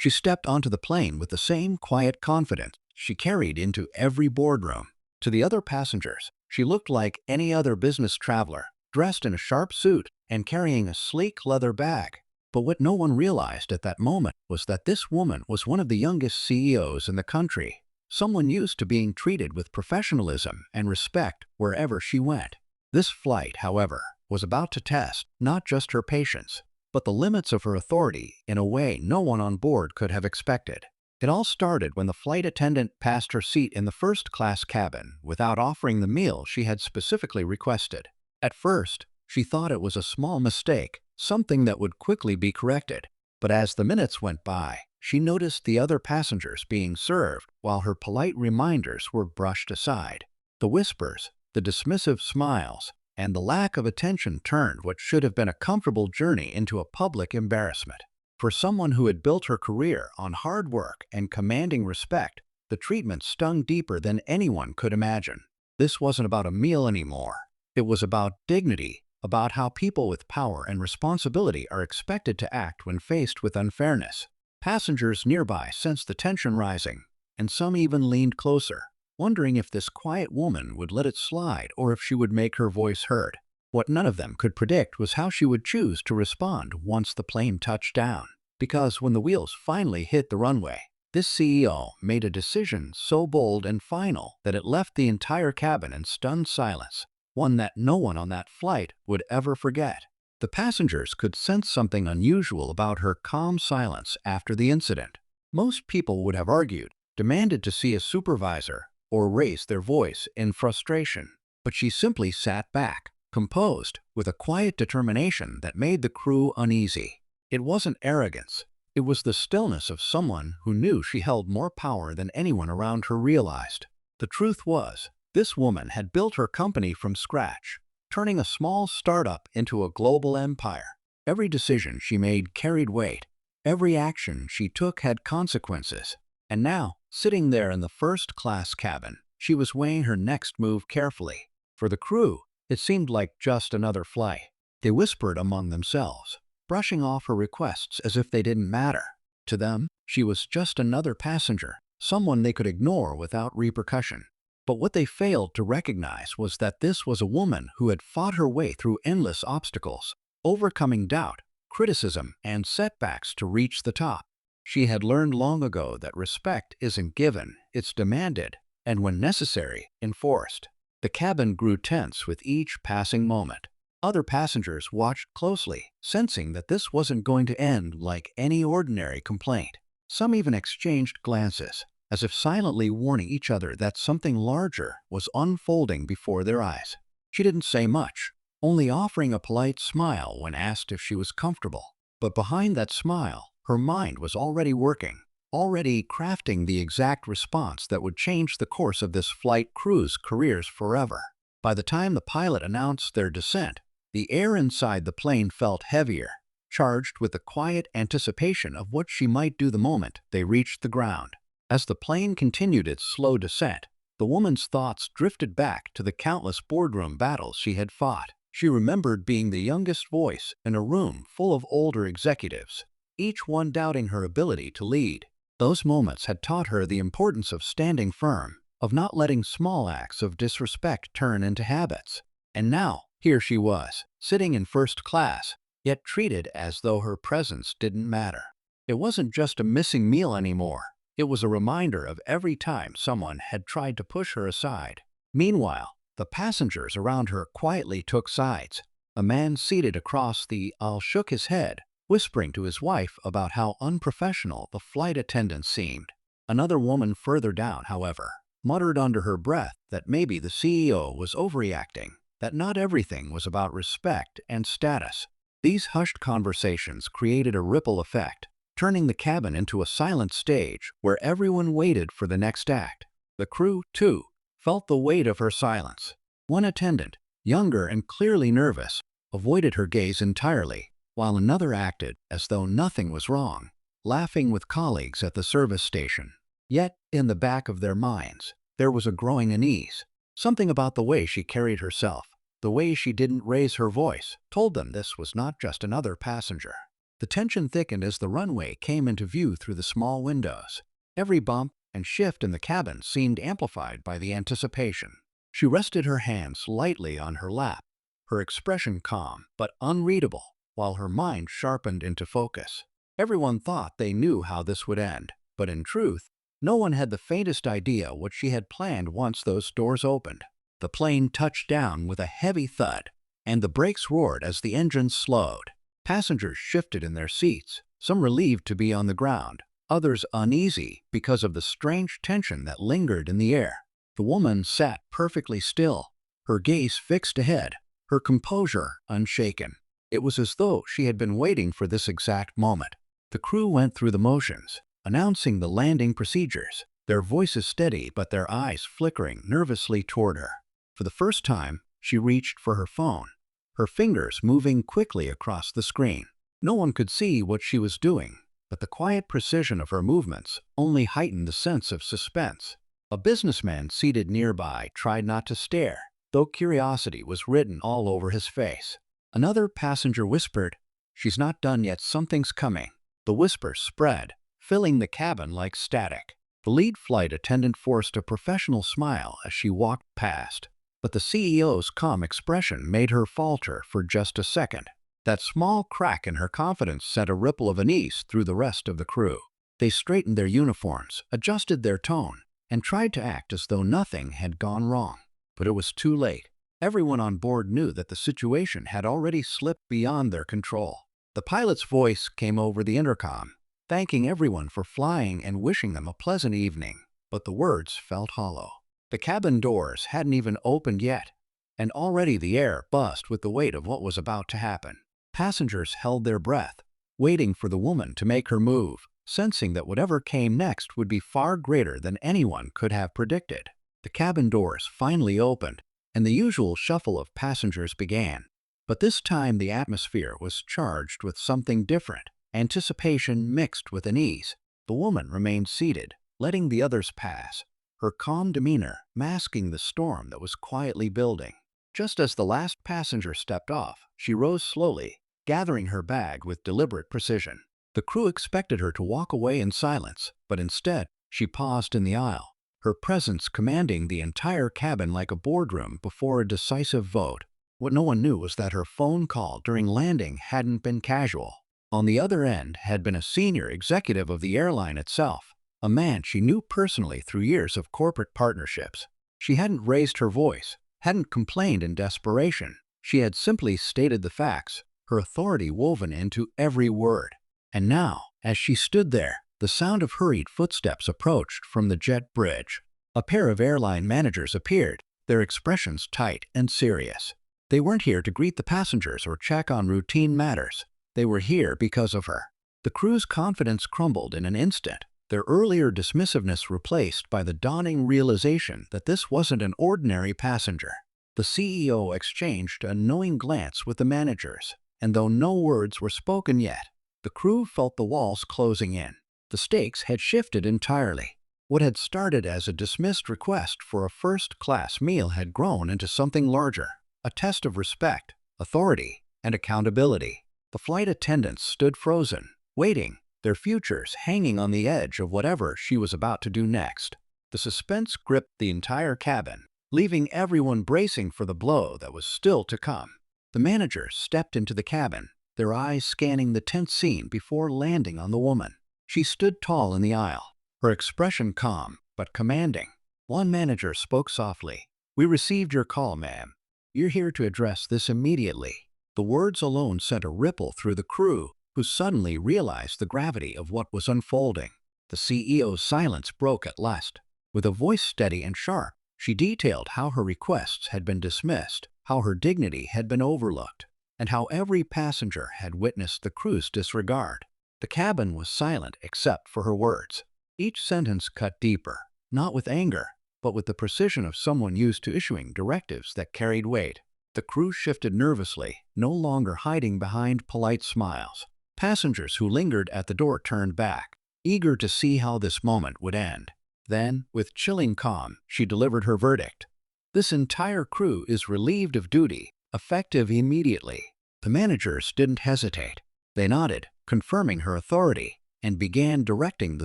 She stepped onto the plane with the same quiet confidence she carried into every boardroom. To the other passengers, she looked like any other business traveler, dressed in a sharp suit and carrying a sleek leather bag. But what no one realized at that moment was that this woman was one of the youngest CEOs in the country, someone used to being treated with professionalism and respect wherever she went. This flight, however, was about to test not just her patience, but the limits of her authority in a way no one on board could have expected. It all started when the flight attendant passed her seat in the first-class cabin without offering the meal she had specifically requested. At first, she thought it was a small mistake, something that would quickly be corrected. But as the minutes went by, she noticed the other passengers being served while her polite reminders were brushed aside. The whispers, the dismissive smiles, and the lack of attention turned what should have been a comfortable journey into a public embarrassment. For someone who had built her career on hard work and commanding respect, the treatment stung deeper than anyone could imagine. This wasn't about a meal anymore. It was about dignity, about how people with power and responsibility are expected to act when faced with unfairness. Passengers nearby sensed the tension rising, and some even leaned closer, wondering if this quiet woman would let it slide or if she would make her voice heard. What none of them could predict was how she would choose to respond once the plane touched down. Because when the wheels finally hit the runway, this CEO made a decision so bold and final that it left the entire cabin in stunned silence, one that no one on that flight would ever forget. The passengers could sense something unusual about her calm silence after the incident. Most people would have argued, demanded to see a supervisor, or raised their voice in frustration. But she simply sat back, composed, with a quiet determination that made the crew uneasy. It wasn't arrogance. It was the stillness of someone who knew she held more power than anyone around her realized. The truth was, this woman had built her company from scratch, turning a small startup into a global empire. Every decision she made carried weight. Every action she took had consequences. And now, sitting there in the first-class cabin, she was weighing her next move carefully. For the crew, it seemed like just another flight. They whispered among themselves, brushing off her requests as if they didn't matter. To them, she was just another passenger, someone they could ignore without repercussion. But what they failed to recognize was that this was a woman who had fought her way through endless obstacles, overcoming doubt, criticism, and setbacks to reach the top. She had learned long ago that respect isn't given, it's demanded, and when necessary, enforced. The cabin grew tense with each passing moment. Other passengers watched closely, sensing that this wasn't going to end like any ordinary complaint. Some even exchanged glances, as if silently warning each other that something larger was unfolding before their eyes. She didn't say much, only offering a polite smile when asked if she was comfortable. But behind that smile, her mind was already working, already crafting the exact response that would change the course of this flight crew's careers forever. By the time the pilot announced their descent, the air inside the plane felt heavier, charged with the quiet anticipation of what she might do the moment they reached the ground. As the plane continued its slow descent, the woman's thoughts drifted back to the countless boardroom battles she had fought. She remembered being the youngest voice in a room full of older executives, each one doubting her ability to lead. Those moments had taught her the importance of standing firm, of not letting small acts of disrespect turn into habits. And now, here she was, sitting in first class, yet treated as though her presence didn't matter. It wasn't just a missing meal anymore. It was a reminder of every time someone had tried to push her aside. Meanwhile, the passengers around her quietly took sides. A man seated across the aisle shook his head, whispering to his wife about how unprofessional the flight attendants seemed. Another woman further down, however, muttered under her breath that maybe the CEO was overreacting, that not everything was about respect and status. These hushed conversations created a ripple effect, turning the cabin into a silent stage where everyone waited for the next act. The crew, too, felt the weight of her silence. One attendant, younger and clearly nervous, avoided her gaze entirely, while another acted as though nothing was wrong, laughing with colleagues at the service station. Yet, in the back of their minds, there was a growing unease. Something about the way she carried herself, the way she didn't raise her voice, told them this was not just another passenger. The tension thickened as the runway came into view through the small windows. Every bump and shift in the cabin seemed amplified by the anticipation. She rested her hands lightly on her lap, her expression calm but unreadable, while her mind sharpened into focus. Everyone thought they knew how this would end, but in truth, no one had the faintest idea what she had planned once those doors opened. The plane touched down with a heavy thud, and the brakes roared as the engines slowed. Passengers shifted in their seats, some relieved to be on the ground, others uneasy because of the strange tension that lingered in the air. The woman sat perfectly still, her gaze fixed ahead, her composure unshaken. It was as though she had been waiting for this exact moment. The crew went through the motions, announcing the landing procedures, their voices steady but their eyes flickering nervously toward her. For the first time, she reached for her phone, her fingers moving quickly across the screen. No one could see what she was doing, but the quiet precision of her movements only heightened the sense of suspense. A businessman seated nearby tried not to stare, though curiosity was written all over his face. Another passenger whispered, "She's not done yet, something's coming." The whisper spread, filling the cabin like static. The lead flight attendant forced a professional smile as she walked past, but the CEO's calm expression made her falter for just a second. That small crack in her confidence sent a ripple of unease through the rest of the crew. They straightened their uniforms, adjusted their tone, and tried to act as though nothing had gone wrong. But it was too late. Everyone on board knew that the situation had already slipped beyond their control. The pilot's voice came over the intercom, thanking everyone for flying and wishing them a pleasant evening. But the words felt hollow. The cabin doors hadn't even opened yet, and already the air buzzed with the weight of what was about to happen. Passengers held their breath, waiting for the woman to make her move, sensing that whatever came next would be far greater than anyone could have predicted. The cabin doors finally opened, and the usual shuffle of passengers began. But this time the atmosphere was charged with something different, anticipation mixed with unease. The woman remained seated, letting the others pass, her calm demeanor masking the storm that was quietly building. Just as the last passenger stepped off, she rose slowly, gathering her bag with deliberate precision. The crew expected her to walk away in silence, but instead, she paused in the aisle, her presence commanding the entire cabin like a boardroom before a decisive vote. What no one knew was that her phone call during landing hadn't been casual. On the other end had been a senior executive of the airline itself, a man she knew personally through years of corporate partnerships. She hadn't raised her voice, hadn't complained in desperation. She had simply stated the facts, her authority woven into every word. And now, as she stood there, the sound of hurried footsteps approached from the jet bridge. A pair of airline managers appeared, their expressions tight and serious. They weren't here to greet the passengers or check on routine matters. They were here because of her. The crew's confidence crumbled in an instant, their earlier dismissiveness replaced by the dawning realization that this wasn't an ordinary passenger. The CEO exchanged a knowing glance with the managers, and though no words were spoken yet, the crew felt the walls closing in. The stakes had shifted entirely. What had started as a dismissed request for a first-class meal had grown into something larger, a test of respect, authority, and accountability. The flight attendants stood frozen, waiting, their futures hanging on the edge of whatever she was about to do next. The suspense gripped the entire cabin, leaving everyone bracing for the blow that was still to come. The managers stepped into the cabin, their eyes scanning the tense scene before landing on the woman. She stood tall in the aisle, her expression calm but commanding. One manager spoke softly, "We received your call, ma'am. You're here to address this immediately." The words alone sent a ripple through the crew, who suddenly realized the gravity of what was unfolding. The CEO's silence broke at last. With a voice steady and sharp, she detailed how her requests had been dismissed, how her dignity had been overlooked, and how every passenger had witnessed the crew's disregard. The cabin was silent except for her words. Each sentence cut deeper, not with anger, but with the precision of someone used to issuing directives that carried weight. The crew shifted nervously, no longer hiding behind polite smiles. Passengers who lingered at the door turned back, eager to see how this moment would end. Then, with chilling calm, she delivered her verdict. "This entire crew is relieved of duty, effective immediately." The managers didn't hesitate. They nodded, confirming her authority, and began directing the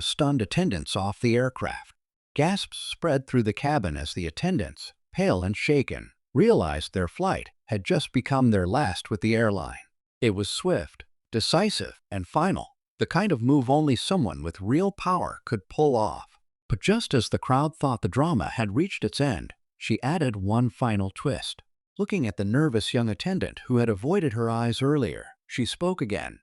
stunned attendants off the aircraft. Gasps spread through the cabin as the attendants, pale and shaken, realized their flight had just become their last with the airline. It was swift, decisive, and final, the kind of move only someone with real power could pull off. But just as the crowd thought the drama had reached its end, she added one final twist. Looking at the nervous young attendant who had avoided her eyes earlier, she spoke again.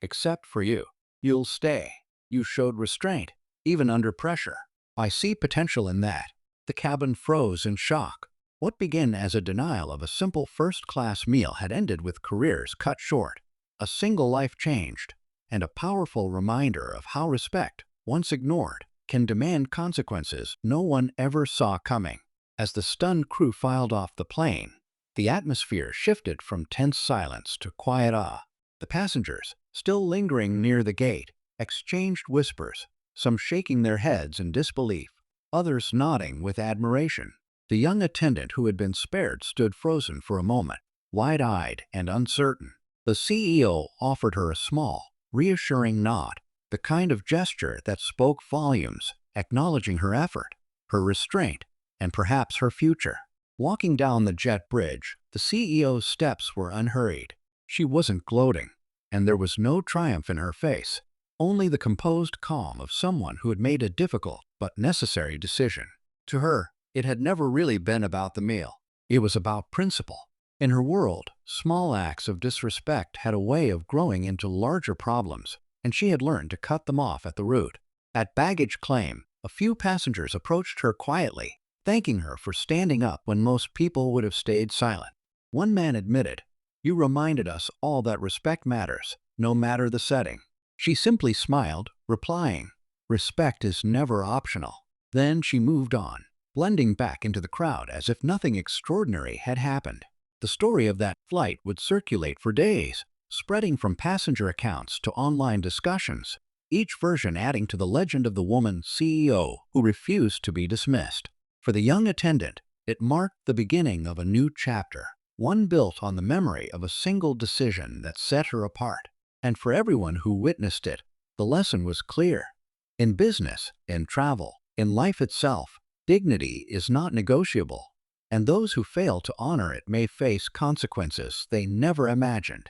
"Except for you. You'll stay. You showed restraint, even under pressure. I see potential in that." The cabin froze in shock. What began as a denial of a simple first-class meal had ended with careers cut short, a single life changed, and a powerful reminder of how respect, once ignored, can demand consequences no one ever saw coming. As the stunned crew filed off the plane, the atmosphere shifted from tense silence to quiet awe. The passengers, still lingering near the gate, exchanged whispers, some shaking their heads in disbelief, others nodding with admiration. The young attendant who had been spared stood frozen for a moment, wide-eyed and uncertain. The CEO offered her a small, reassuring nod, the kind of gesture that spoke volumes, acknowledging her effort, her restraint, and perhaps her future. Walking down the jet bridge, the CEO's steps were unhurried. She wasn't gloating, and there was no triumph in her face, only the composed calm of someone who had made a difficult but necessary decision. To her, it had never really been about the meal. It was about principle. In her world, small acts of disrespect had a way of growing into larger problems, and she had learned to cut them off at the root. At baggage claim, a few passengers approached her quietly, thanking her for standing up when most people would have stayed silent. One man admitted, "You reminded us all that respect matters, no matter the setting." She simply smiled, replying, "Respect is never optional." Then she moved on, blending back into the crowd as if nothing extraordinary had happened. The story of that flight would circulate for days, spreading from passenger accounts to online discussions, each version adding to the legend of the woman CEO who refused to be dismissed. For the young attendant, it marked the beginning of a new chapter, one built on the memory of a single decision that set her apart. And for everyone who witnessed it, the lesson was clear. In business, in travel, in life itself, dignity is not negotiable, and those who fail to honor it may face consequences they never imagined.